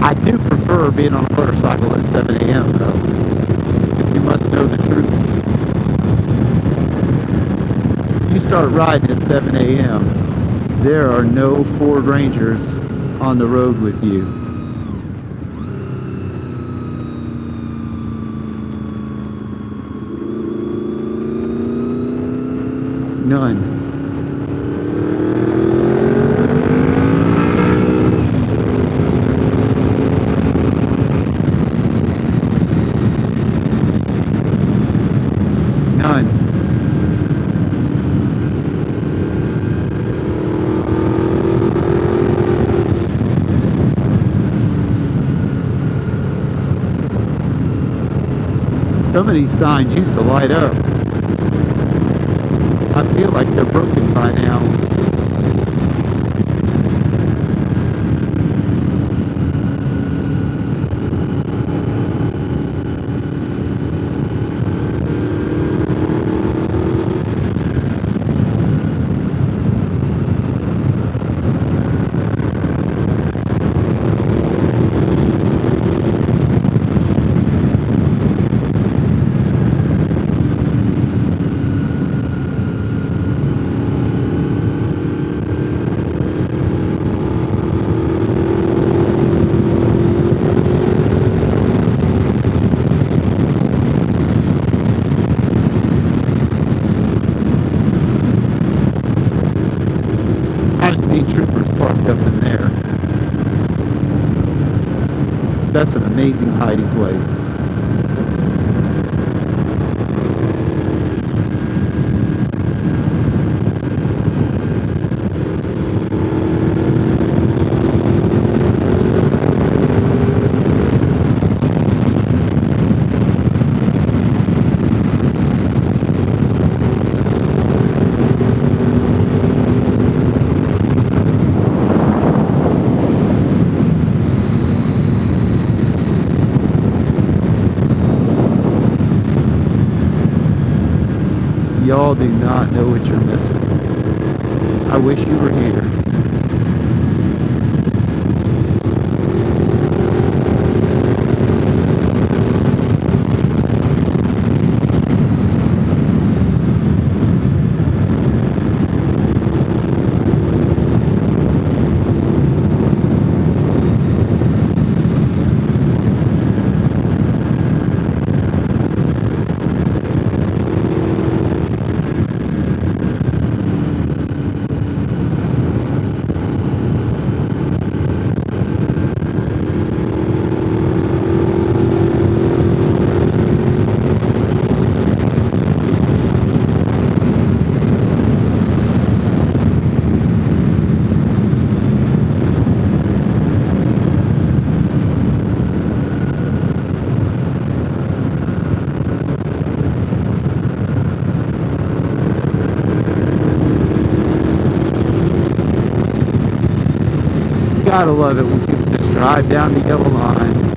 I do prefer being on a motorcycle at 7 a.m. though. You must know the truth. You start riding at 7 a.m. There are no Ford Rangers on the road with you. None. Some of these signs used to light up. I feel like they're broken by now. That's an amazing hiding place. Y'all do not know what you're missing. I wish you were here. Gotta love it when people just drive down the yellow line.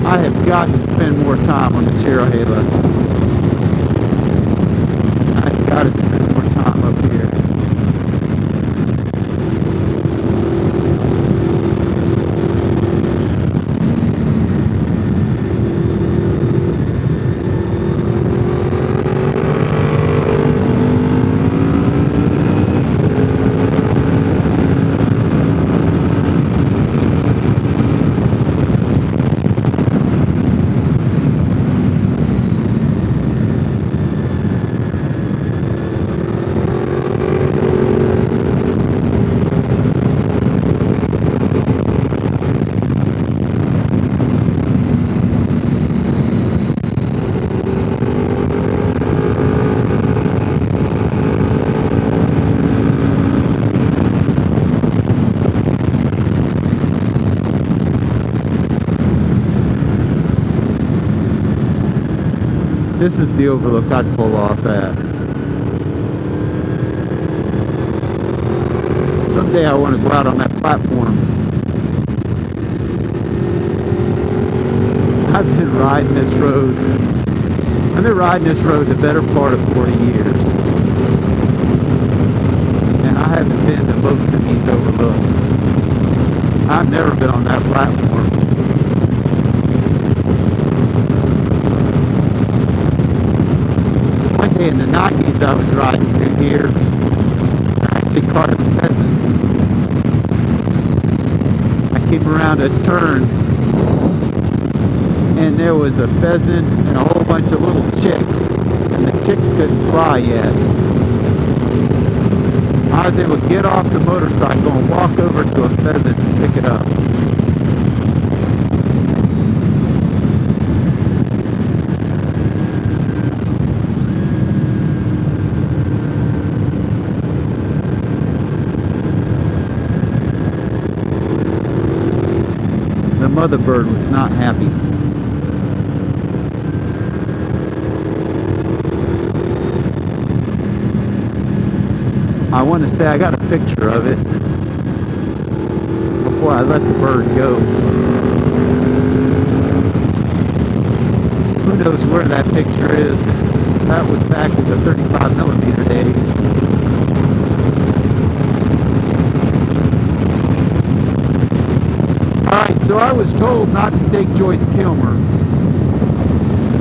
I have got to spend more time on the Cherohala. I've got to spend more time up here. This is the overlook I'd pull off at. Someday I want to go out on that platform. I've been riding this road. I've been riding this road the better part of 40 years. And I haven't been to most of these overlooks. I've never been on that platform. One day in the 90s I was riding through here. I actually caught a pheasant. I came around a turn and there was a pheasant and a whole bunch of little chicks, and the chicks couldn't fly yet. I was able to get off the motorcycle and walk over to a pheasant and pick it up. The mother bird was not happy. I want to say I got a picture of it before I let the bird go. Who knows where that picture is? That was back in the 35mm days. Alright, so I was told not to take Joyce Kilmer.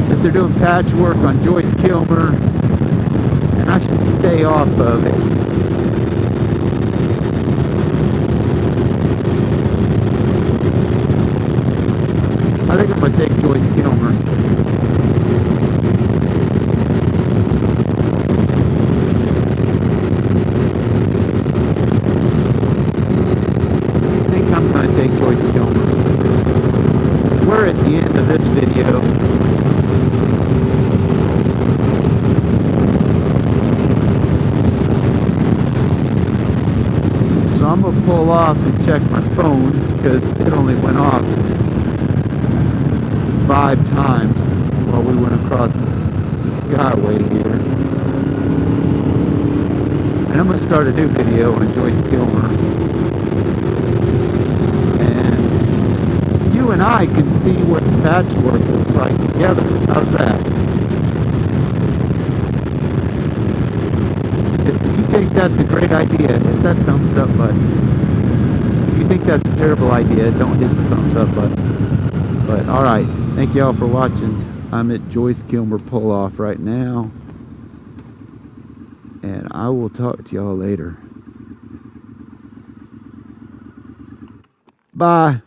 That they're doing patchwork on Joyce Kilmer, and I should stay off of it. I think I'm going to take Joyce Kilmer. I think I'm going to take Joyce Kilmer. We're at the end of this video. So I'm going to pull off and check my phone because it only went off 5 times while we went across this skyway here. And I'm going to start a new video on Joyce Kilmer. And you and I can see what the patchwork looks like together. How's that? If you think that's a great idea, hit that thumbs up button. If you think that's a terrible idea, don't hit the thumbs up button. But alright, thank y'all for watching. I'm at Joyce Kilmer pull-off right now. And I will talk to y'all later. Bye.